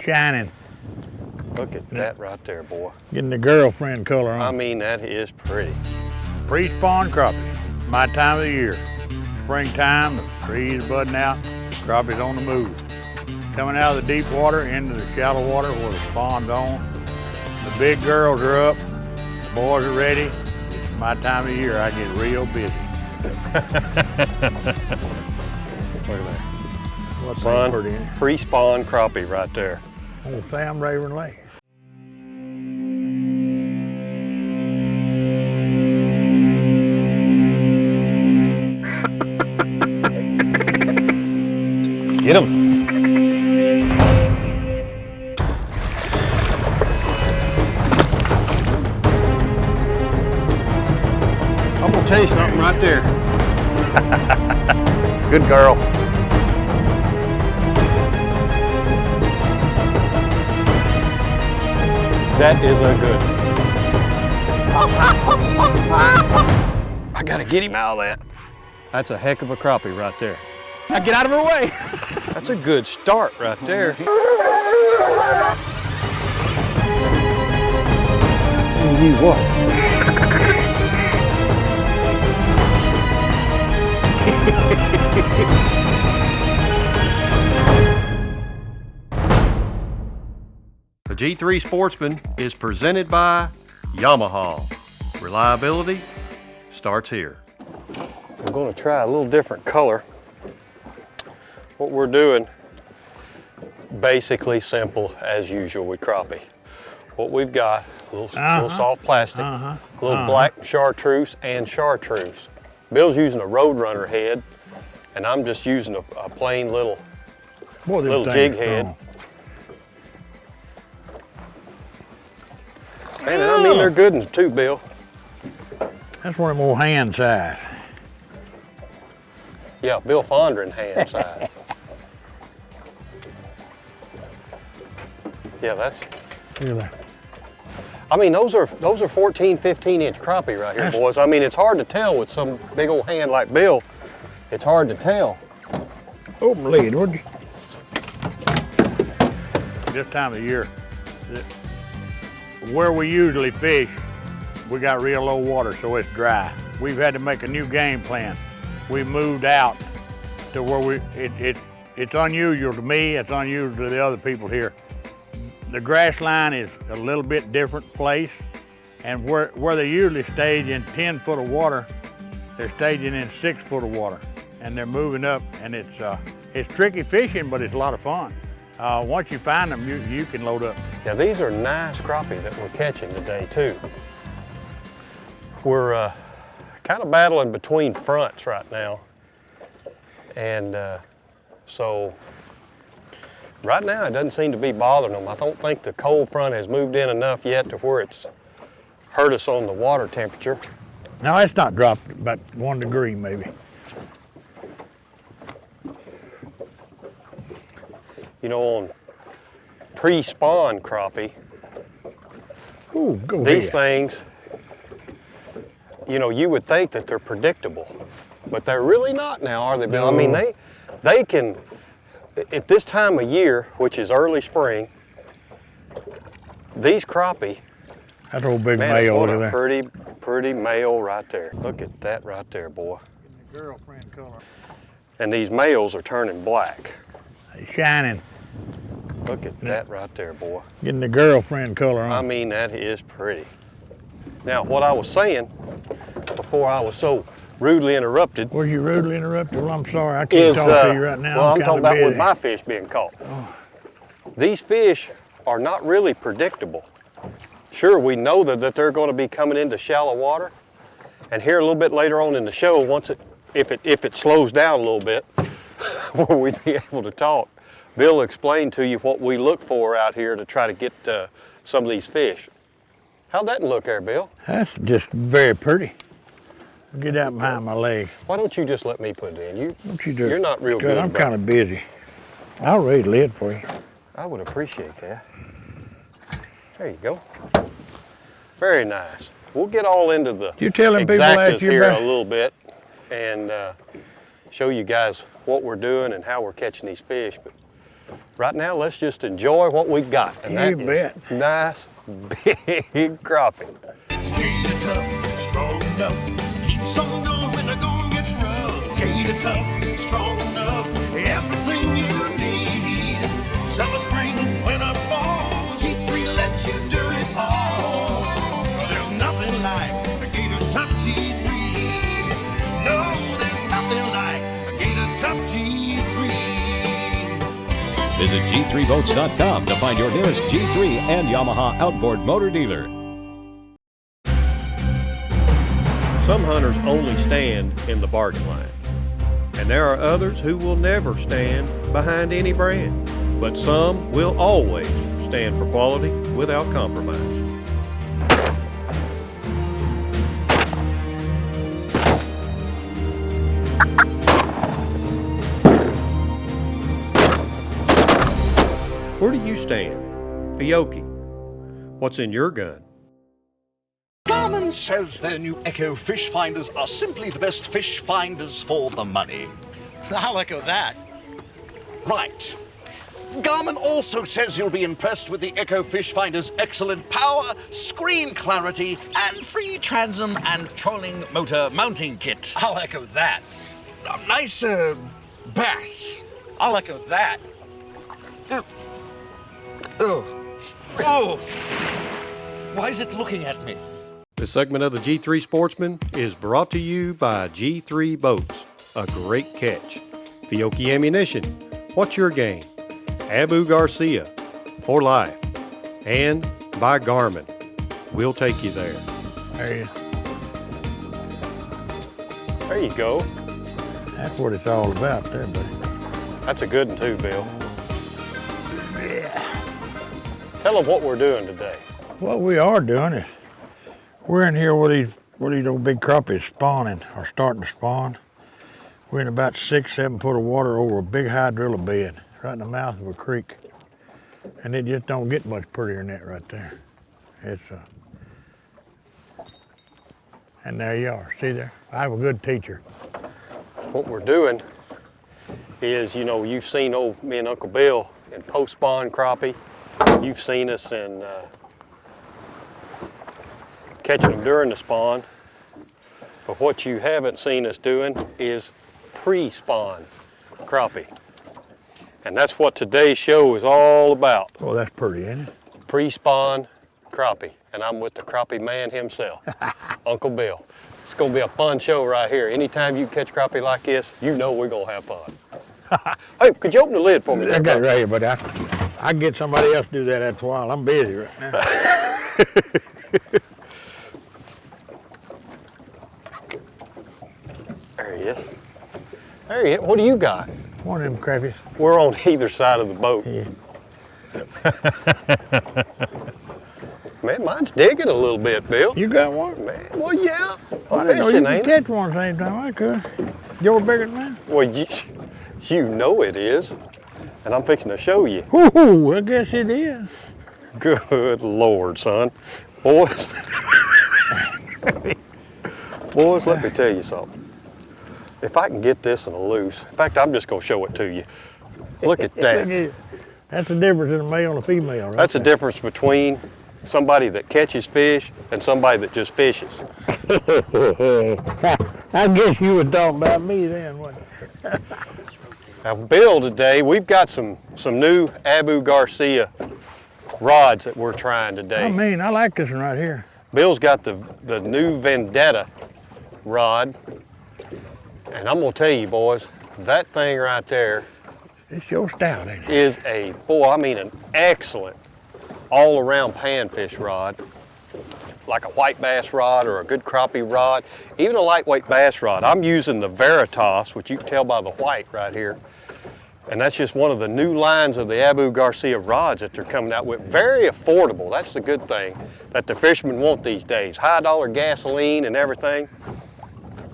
Shining. Look at that right there, boy. Getting the girlfriend color on. I mean, that is pretty. Pre-spawn crappie. My time of the year. Springtime, the trees budding out, crappie's on the move. Coming out of the deep water into the shallow water where the spawn's on. The big girls are up, the boys are ready. It's my time of the year, I get real busy. Look at that. What's that pretty in? Pre-spawn crappie right there. Oh, Sam Rayburn Lake. Get him. I'm gonna tell you something right there. Good girl. That is a good one. I gotta get him out of that. That's a heck of a crappie right there. Now get out of her way. That's a good start right there. Tell you what. The G3 Sportsman is presented by Yamaha. Reliability starts here. I'm going to try a little different color. What we're doing, basically simple as usual with crappie. What we've got, a little soft plastic, a little black chartreuse and chartreuse. Bill's using a Roadrunner head, and I'm just using a plain little jig head. Man, and I mean they're good ones too, Bill. That's one of them old hand size. Yeah, Bill Fondren hand size. Yeah, that's. Look at that. I mean, those are 14, 15-inch crappie right here, boys. I mean, it's hard to tell with some big old hand like Bill. It's hard to tell. Open the lid, would you? This time of year, where we usually fish, we got real low water, so it's dry. We've had to make a new game plan. We moved out to where it's unusual to me, it's unusual to the other people here. The grass line is a little bit different place, and where they usually stage in 10 foot of water, they're staging in 6 foot of water, and they're moving up, and it's tricky fishing, but it's a lot of fun. Once you find them, you can load up. Yeah, these are nice crappie that we're catching today too. We're kind of battling between fronts right now, and so right now it doesn't seem to be bothering them. I don't think the cold front has moved in enough yet to where it's hurt us on the water temperature. No, it's not dropped, about 1 degree maybe. You know, on pre-spawn crappie, these things, you know, you would think that they're predictable, but they're really not now, are they, Bill? No. I mean, they can, at this time of year, which is early spring, these crappie, that old big male over there. Pretty male right there. Look at that right there, boy. The girlfriend color. And these males are turning black. They're shining. Look at that right there, boy. Getting the girlfriend color on. I mean, that is pretty. Now, what I was saying before I was so rudely interrupted. Were you rudely interrupted? Well, I'm sorry, I can't talk to you right now. Well, I'm talking about with my fish being caught. Oh. These fish are not really predictable. Sure, we know that they're going to be coming into shallow water, and here a little bit later on in the show, if it slows down a little bit, where we'd be able to talk, Bill will explain to you what we look for out here to try to get some of these fish. How'd that look there, Bill? That's just very pretty. Get out behind my leg. Why don't you just let me put it in? What you do? You're not real good. I'm kind of busy. I'll raise the lid for you. I would appreciate that. There you go. Very nice. We'll get all into the exactas here in a little bit and show you guys what we're doing and how we're catching these fish. But right now, let's just enjoy what we got. And You that bet. is nice, big crappie. Gator tough, strong enough, keeps on going when the going gets rough. Gator tough, strong enough, everything you need. Summer, spring, winter, fall, G3 lets you do it all. There's nothing like a Gator Tough G3. No, there's nothing like a Gator Tough G3. Visit G3Boats.com to find your nearest G3 and Yamaha outboard motor dealer. Some hunters only stand in the bargain line, and there are others who will never stand behind any brand, but some will always stand for quality without compromise. Where do you stand? Fiocchi, what's in your gun? Garmin says their new Echo fish finders are simply the best fish finders for the money. I'll echo that. Right. Garmin also says you'll be impressed with the Echo fish finder's excellent power, screen clarity, and free transom and trolling motor mounting kit. I'll echo that. A nice bass. I'll echo that. Oh. Why is it looking at me? This segment of the G3 Sportsman is brought to you by G3 Boats, a great catch. Fiocchi Ammunition, what's your game? Abu Garcia, for life. And by Garmin, we'll take you there. There you go. That's what it's all about there, buddy. That's a good one too, Bill. Yeah. Tell them what we're doing today. What we are doing is we're in here where these old big crappies spawning or starting to spawn. We're in about 6-7 foot of water over a big hydrilla bed right in the mouth of a creek. And it just don't get much prettier than that right there. It's and there you are, see there? I have a good teacher. What we're doing is, you know, you've seen old me and Uncle Bill in post-spawn crappie. You've seen us in catching them during the spawn. But what you haven't seen us doing is pre-spawn crappie. And that's what today's show is all about. Oh, that's pretty, isn't it? Pre-spawn crappie. And I'm with the crappie man himself, Uncle Bill. It's gonna be a fun show right here. Anytime you catch crappie like this, you know we're gonna have fun. Hey, could you open the lid for me? I got it right here, but I can get somebody else to do that after a while. I'm busy right now. There he is. There he is. What do you got? One of them crappies. We're on either side of the boat. Yeah. Man, mine's digging a little bit, Bill. You got one? Man, well, yeah. I I'm didn't know you fishing, could ain't it? catch one at the same time. I could. You're bigger than mine? Well, you know it is. And I'm fixing to show you. Ooh, I guess it is. Good Lord, son. Boys. Boys, let me tell you something. If I can get this in a loose, in fact, I'm just going to show it to you. Look at that. That's the difference in a male and a female, right? That's the difference between somebody that catches fish and somebody that just fishes. I guess you would talk about me then, wouldn't you? Now, Bill, today we've got some new Abu Garcia rods that we're trying today. I mean, I like this one right here. Bill's got the new Vendetta rod, and I'm gonna tell you, boys, that thing right there It's your stout, ain't it? is a, boy, I mean an excellent all-around panfish rod, like a white bass rod or a good crappie rod, even a lightweight bass rod. I'm using the Veritas, which you can tell by the white right here. And that's just one of the new lines of the Abu Garcia rods that they're coming out with. Very affordable. That's the good thing that the fishermen want these days. High dollar gasoline and everything.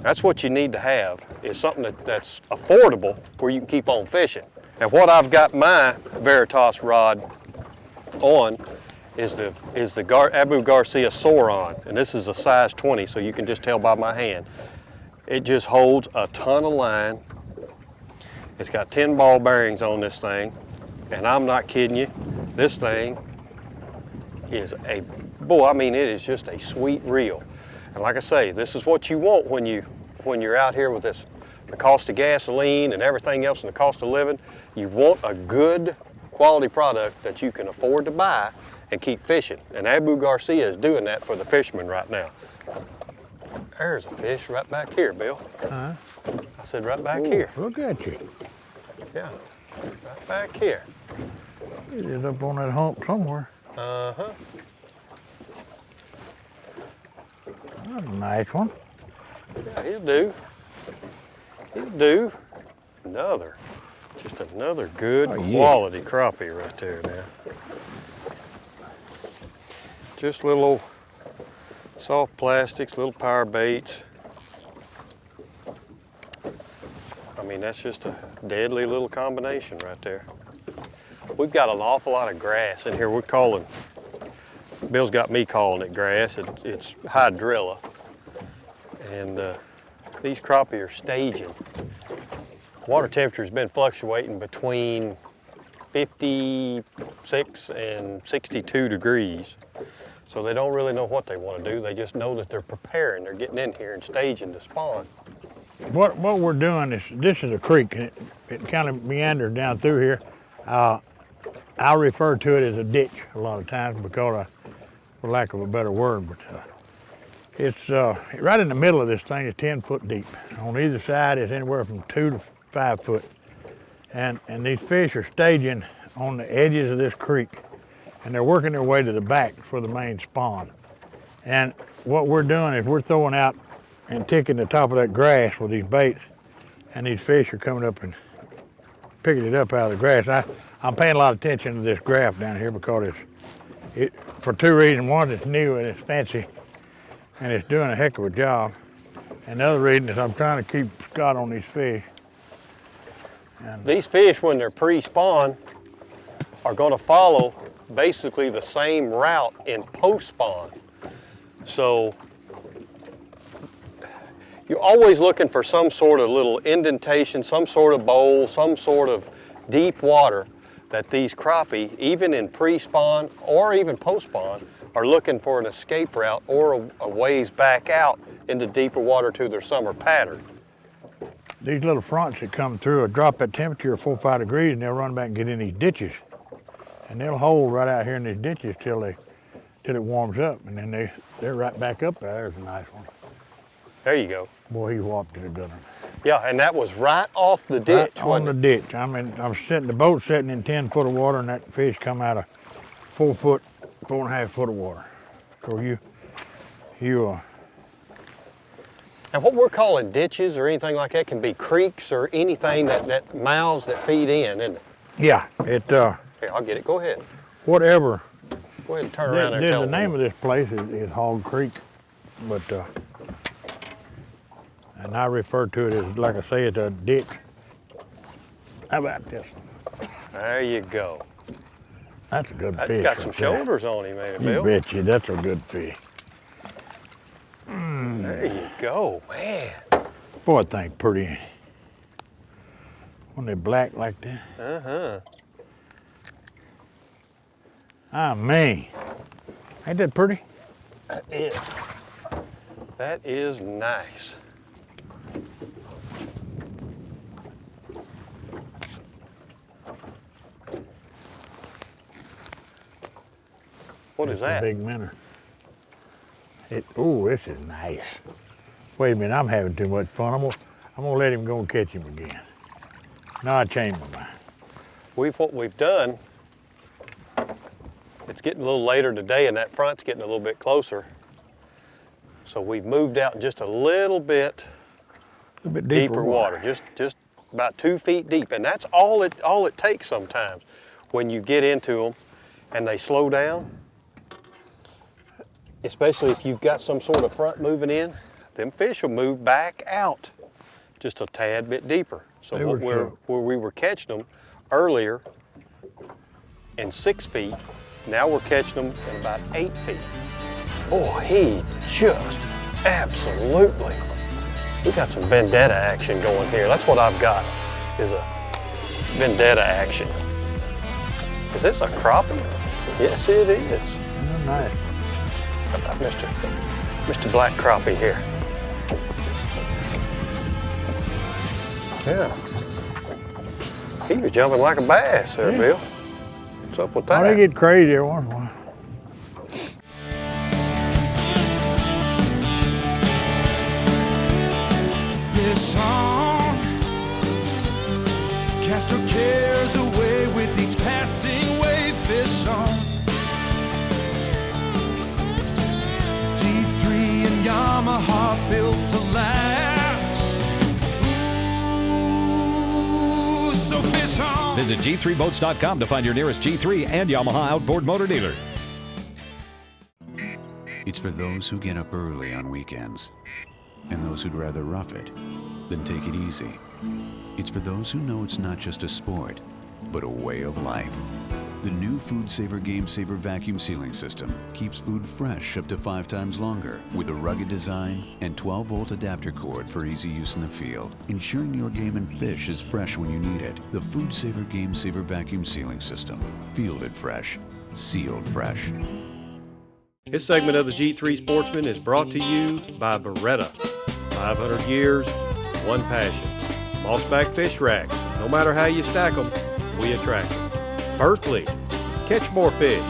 That's what you need to have, is something that's affordable where you can keep on fishing. And what I've got my Veritas rod on is the Abu Garcia Sauron, and this is a size 20, so you can just tell by my hand. It just holds a ton of line. It's got 10 ball bearings on this thing, And I'm not kidding you, this thing is a, boy, I mean, it is just a sweet reel. And like I say, this is what you want when you're out here with this, the cost of gasoline and everything else and the cost of living. You want a good quality product that you can afford to buy and keep fishing. And Abu Garcia is doing that for the fishermen right now. There's a fish right back here, Bill. Huh? I said right back Ooh, here. Look at you. Yeah, right back here. It is up on that hump somewhere. Uh-huh. That's a nice one. Yeah, he'll do. He'll do. Just another good quality crappie right there now. Just little soft plastics, little power baits. I mean, that's just a deadly little combination right there. We've got an awful lot of grass in here. We're calling, Bill's got me calling it grass. It's hydrilla. And these crappie are staging. Water temperature's been fluctuating between 56 and 62 degrees. So they don't really know what they want to do. They just know that they're preparing. They're getting in here and staging to spawn. What we're doing is, this is a creek, and it kind of meanders down through here. I refer to it as a ditch a lot of times because, for lack of a better word, but it's right in the middle of this thing is 10 foot deep. On either side is anywhere from 2 to 5 foot. And these fish are staging on the edges of this creek, and they're working their way to the back for the main spawn. And what we're doing is we're throwing out and ticking the top of that grass with these baits, and these fish are coming up and picking it up out of the grass. I'm paying a lot of attention to this graph down here because it for two reasons. One, it's new and it's fancy, and it's doing a heck of a job. And the other reason is I'm trying to keep Scott on these fish. And these fish, when they're pre-spawn, are going to follow basically the same route in post-spawn. So you're always looking for some sort of little indentation, some sort of bowl, some sort of deep water that these crappie, even in pre-spawn or even post-spawn, are looking for an escape route or a ways back out into deeper water to their summer pattern. these little fronts that come through will drop that temperature 4 or 5 degrees, and they'll run back and get in these ditches. And they'll hold right out here in these ditches till it warms up, and then they're right back up there. There's a nice one. There you go. Boy, he whopped it a good one. Yeah, and that was right off the ditch, Right on the ditch. I mean, the boat sitting in 10 foot of water, and that fish come out of 4 foot, 4.5 foot of water. So And what we're calling ditches or anything like that can be creeks or anything that mouths that feed in, isn't it? yeah, Here, I'll get it. Go ahead. whatever. Go ahead and turn around there and tell The them. name of this place is Hog Creek, but and I refer to it as, like I say, it's a ditch. How about this one? There you go. That's a good That's fish. got some right there. shoulders on him, ain't it, You Bill? bet you, that's a good fish. There you go, man. Boy, that thing pretty, ain't it? When they're black like that. Uh-huh. Ah, man. Ain't that pretty? That is. That is nice. What is That's a that? big minnow. Ooh, this is nice. Wait a minute, I'm having too much fun. I'm gonna let him go and catch him again. No, I changed my mind. What we've done, it's getting a little later today and that front's getting a little bit closer. So we've moved out just a little bit A little bit deeper water, just about 2 feet deep. And that's all it takes sometimes when you get into them and they slow down. Especially if you've got some sort of front moving in, them fish will move back out just a tad bit deeper. So where we were catching them earlier in 6 feet, now we're catching them in about 8 feet. Boy, he just absolutely, we got some vendetta action going here. That's what I've got, is a vendetta action. Is this a crappie? Yes, it is. Oh, nice. How about Mr. Black Crappie here? Yeah. He was jumping like a bass there, Bill. What's up with that? Oh, they get crazy every once in a while. Fish on, cast your cares away with each passing wave. Fish on, G3 and Yamaha built to last. Ooh, so fish on. Visit G3boats.com to find your nearest G3 and Yamaha outboard motor dealer. It's for those who get up early on weekends and those who'd rather rough it than take it easy. It's for those who know it's not just a sport, but a way of life. The new Food Saver Game Saver vacuum sealing system keeps food fresh up to 5 times longer with a rugged design and 12-volt adapter cord for easy use in the field, ensuring your game and fish is fresh when you need it. The Food Saver Game Saver vacuum sealing system. Fielded fresh, sealed fresh. This segment of the G3 Sportsman is brought to you by Beretta. 500 years, one passion. Mossback fish racks. No matter how you stack them, we attract them. Berkeley. Catch more fish.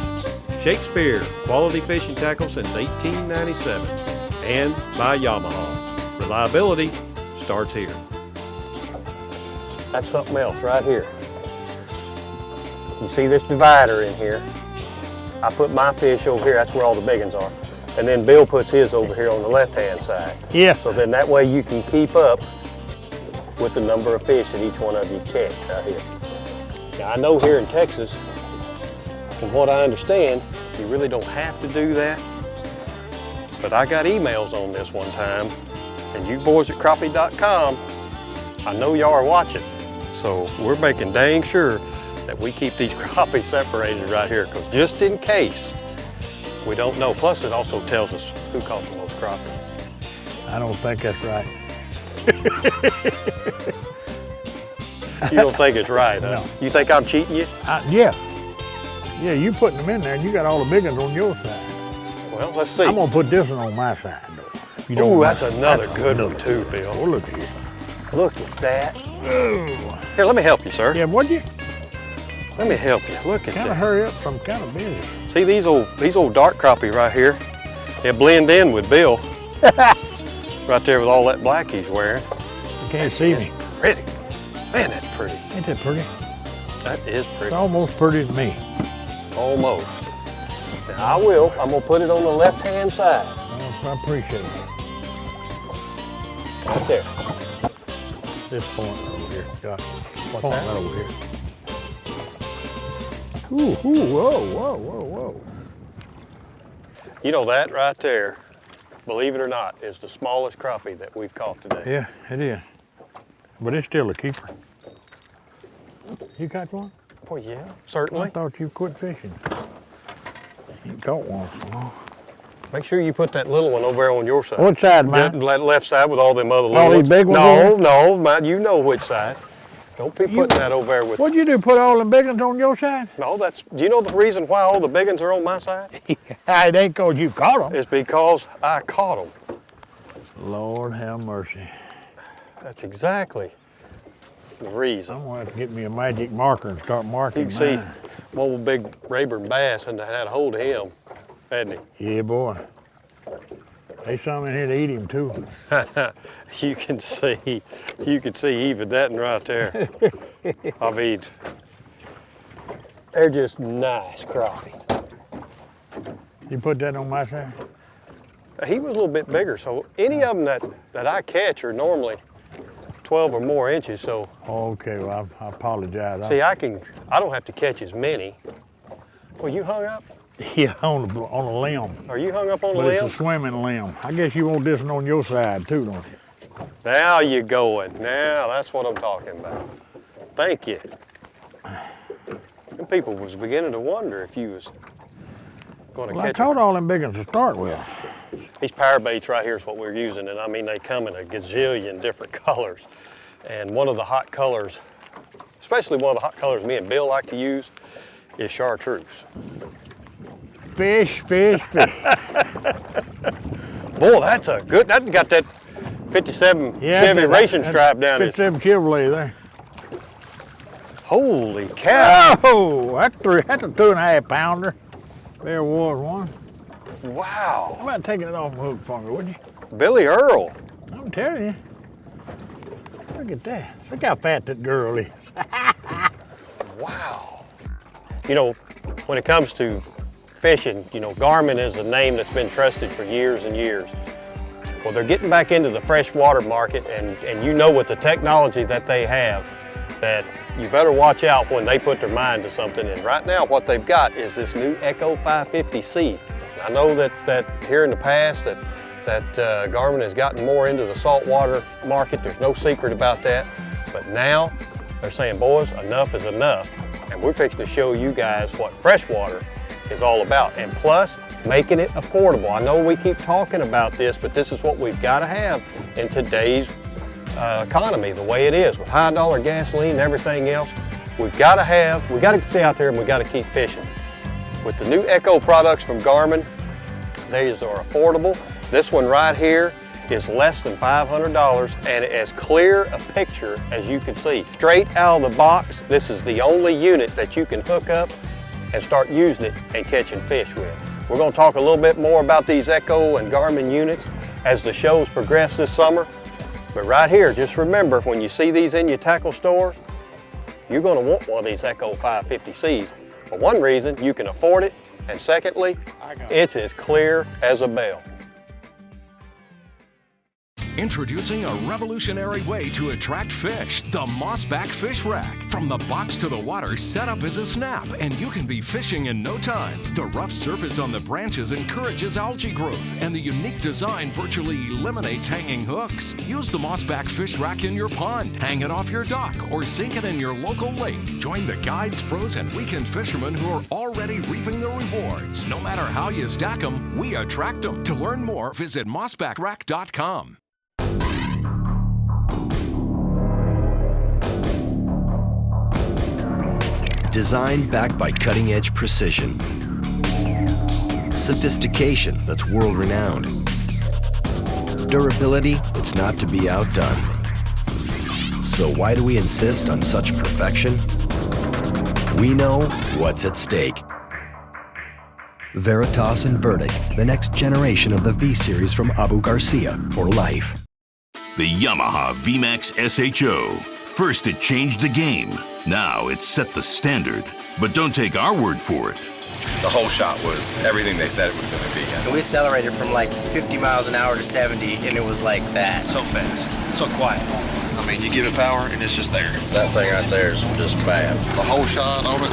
Shakespeare. Quality fishing tackle since 1897. And by Yamaha. Reliability starts here. That's something else right here. You see this divider in here? I put my fish over here, that's where all the big ones are. And then Bill puts his over here on the left-hand side. Yeah. So then that way you can keep up with the number of fish that each one of you catch right here. Now I know here in Texas, from what I understand, you really don't have to do that. But I got emails on this one time, and you boys at crappie.com, I know y'all are watching. So we're making dang sure that we keep these crappie separated right here, because just in case, we don't know. Plus it also tells us who caught the most crappie. I don't think that's right. You don't think it's right, huh? No. You think I'm cheating you? Yeah. Yeah, you putting them in there and you got all the big ones on your side. Well, let's see. I'm gonna put this one on my side though. If you don't Ooh, mind. that's another good one too, Bill. Oh, look here. Look at that. Ooh. Here, let me help you, sir. Yeah, what'd you? Let me help you. Look at Kind of that. hurry up, I'm kind of busy. See these old dark crappie right here? They blend in with Bill. Right there with all that black he's wearing. You can't see me. Pretty. Man, that's pretty. Ain't that pretty? That is It's pretty. almost pretty to me. Almost. Now I will. I'm gonna put it on the left-hand side. Oh, I appreciate it. Right there. This point over here. Got What's point that? right over here. Ooh, whoa. You know that right there, believe it or not, is the smallest crappie that we've caught today. Yeah, it is. But it's still a keeper. You got one? Well, yeah, I certainly. thought you quit fishing. You caught one. Oh. Make sure you put that little one over there on your side. What side, man? That left side with all them other little All these ones. big ones No, on no, man, you know which side. Don't be putting that over there with. What'd you do, put all the big ones on your side? No, do you know the reason why all the big ones are on my side? It ain't cause you caught them. It's because I caught them. Lord have mercy. That's exactly the reason. I'm gonna have to get me a magic marker and start marking You can see mine. one old big Rayburn bass and had a hold of him, hadn't Yeah, boy. There's some in here to eat him too. he? You can see even that one right there. I mean, they're just nice crappie. You put that on my side? He was a little bit bigger, so any of them that I catch are normally 12 or more inches, so. Okay, well, I apologize. See, I don't have to catch as many. Well, you hung up? Yeah, on a limb. Are you hung up on the But it's limb? a swimming limb. I guess you want this one on your side too, don't you? Now you're going. Now that's what I'm talking about. Thank you. And people was beginning to wonder if you was going to Well, I catch told a, all them big ones to start with. These power baits right here is what we're using, and I mean they come in a gazillion different colors. And one of the hot colors, especially one of the hot colors me and Bill like to use, is chartreuse. Fish, fish, fish. Boy, that's a good, that's got that 57 Chevy racing stripe down it. 57 Chevrolet there. Holy cow. Oh, that's a 2.5 pounder. There was one. Wow. How about taking it off the hook for me, would you? Billy Earl. I'm telling you. Look at that. Look how fat that girl is. Wow. You know, when it comes to fishing, you know, Garmin is a name that's been trusted for years and years. Well, they're getting back into the freshwater market, and you know with the technology that they have, that you better watch out when they put their mind to something. And right now what they've got is this new Echo 550C. I know that here in the past that Garmin has gotten more into the saltwater market. There's no secret about that. But now they're saying, boys, enough is enough. And we're fixing to show you guys what freshwater is all about. And plus, making it affordable. I know we keep talking about this, but this is what we've got to have in today's economy, the way it is, with high dollar gasoline and everything else. We've got to stay out there and we've got to keep fishing. With the new Echo products from Garmin, these are affordable. This one right here is less than $500 and as clear a picture as you can see. Straight out of the box, this is the only unit that you can hook up and start using it and catching fish with. We're going to talk a little bit more about these Echo and Garmin units as the shows progress this summer. But right here, just remember, when you see these in your tackle store, you're going to want one of these Echo 550Cs. For one reason, you can afford it, and secondly, it's as clear as a bell. Introducing a revolutionary way to attract fish, the Mossback Fish Rack. From the box to the water, setup is a snap, and you can be fishing in no time. The rough surface on the branches encourages algae growth, and the unique design virtually eliminates hanging hooks. Use the Mossback Fish Rack in your pond, hang it off your dock, or sink it in your local lake. Join the guides, pros, and weekend fishermen who are already reaping the rewards. No matter how you stack them, we attract them. To learn more, visit mossbackrack.com. Design backed by cutting-edge precision. Sophistication that's world-renowned. Durability that's not to be outdone. So why do we insist on such perfection? We know what's at stake. Veritas and Vertic, the next generation of the V-Series from Abu Garcia for life. The Yamaha VMAX SHO. First it changed the game. Now it's set the standard. But don't take our word for it. The whole shot was everything they said it was going to be. And we accelerated from like 50 miles an hour to 70, and it was like that. So fast, so quiet. I mean, you give it power, and it's just there. That thing right there is just bad. The whole shot on it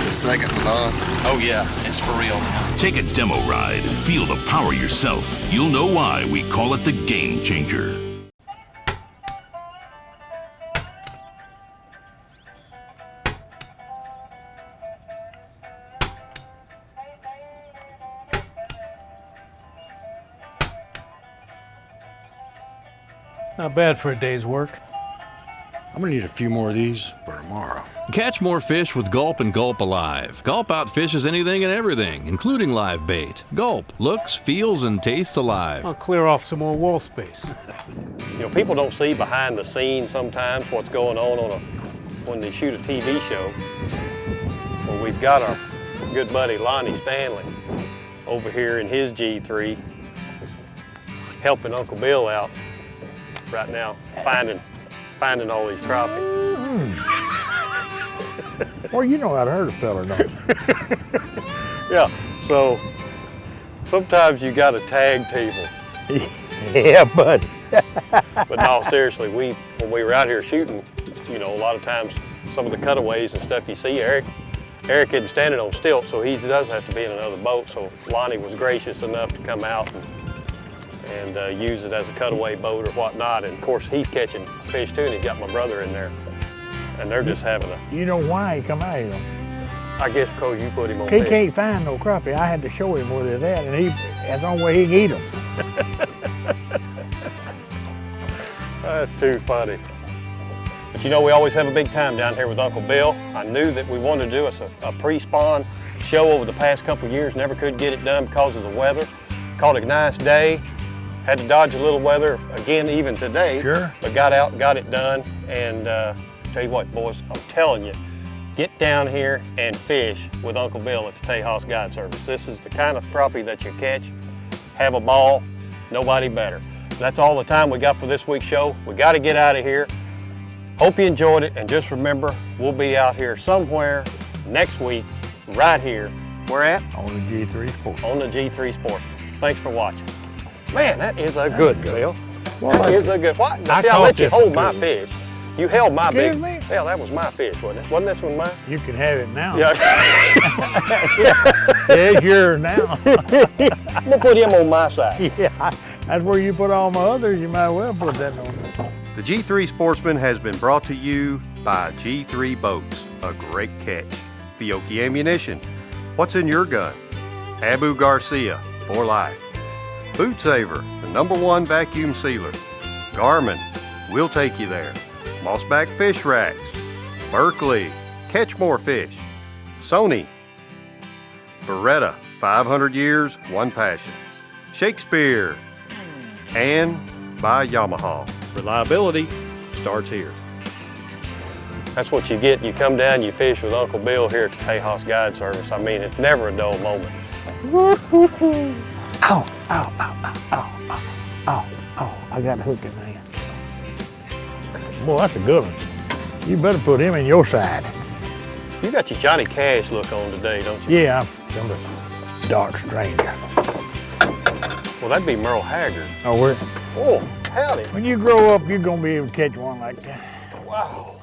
is second to none. Oh yeah, it's for real. Take a demo ride and feel the power yourself. You'll know why we call it the Game Changer. Not bad for a day's work. I'm gonna need a few more of these for tomorrow. Catch more fish with Gulp and Gulp Alive. Gulp outfishes anything and everything, including live bait. Gulp looks, feels, and tastes alive. I'll clear off some more wall space. You know, people don't see behind the scenes sometimes what's going on when they shoot a TV show. Well, we've got our good buddy Lonnie Stanley over here in his G3 helping Uncle Bill out right now, finding all these crappie. Well, you know how to hurt a fella, don't you? Yeah, so sometimes you got to tag people. Yeah, buddy. But no, seriously, when we were out here shooting, you know, a lot of times some of the cutaways and stuff you see, Eric isn't standing on stilts, so he does have to be in another boat. So Lonnie was gracious enough to come out and use it as a cutaway boat or whatnot. And of course, he's catching fish too, and he's got my brother in there. And they're just having a... You know why he come out here? I guess because you put him on He fish. can't find no crappie. I had to show him where they're at, and that's the only way he can eat them. That's too funny. But you know, we always have a big time down here with Uncle Bill. I knew that we wanted to do a pre-spawn show over the past couple of years. Never could get it done because of the weather. Caught a nice day. Had to dodge a little weather again even today. Sure. But got out, got it done. And tell you what, boys, I'm telling you, get down here and fish with Uncle Bill at the Tejas Guide Service. This is the kind of crappie that you catch, have a ball, nobody better. That's all the time we got for this week's show. We got to get out of here. Hope you enjoyed it, and just remember, we'll be out here somewhere next week, right here. Where at? On the G3 Sportsman. On the G3 Sportsman. Thanks for watching. Man, that is a good Bill. Well, that is a good. What? See, I let you hold my fish. You held my big. Excuse me? Yeah, that was my fish, wasn't it? Wasn't this one mine? You can have it now. Yeah. It's yours now. I'm gonna put him on my side. Yeah, that's where you put all my others. You might well put that on there. The G3 Sportsman has been brought to you by G3 Boats, a great catch. Fiocchi Ammunition, what's in your gun? Abu Garcia, for life. Boot Saver, the #1 vacuum sealer. Garmin, we'll take you there. Mossback Fish Racks. Berkeley, catch more fish. Sony. Beretta, 500 years, one passion. Shakespeare. And by Yamaha. Reliability starts here. That's what you get. You come down, you fish with Uncle Bill here at the Tejas Guide Service. I mean, it's never a dull moment. Ow, ow, ow, ow, ow, ow, ow, ow. I got a hook in there. Boy, that's a good one. You better put him in your side. You got your Johnny Cash look on today, don't you? Yeah, I'm a dark stranger. Well, that'd be Merle Haggard. Oh, we're... Oh, howdy. When you grow up, you're gonna be able to catch one like that. Wow.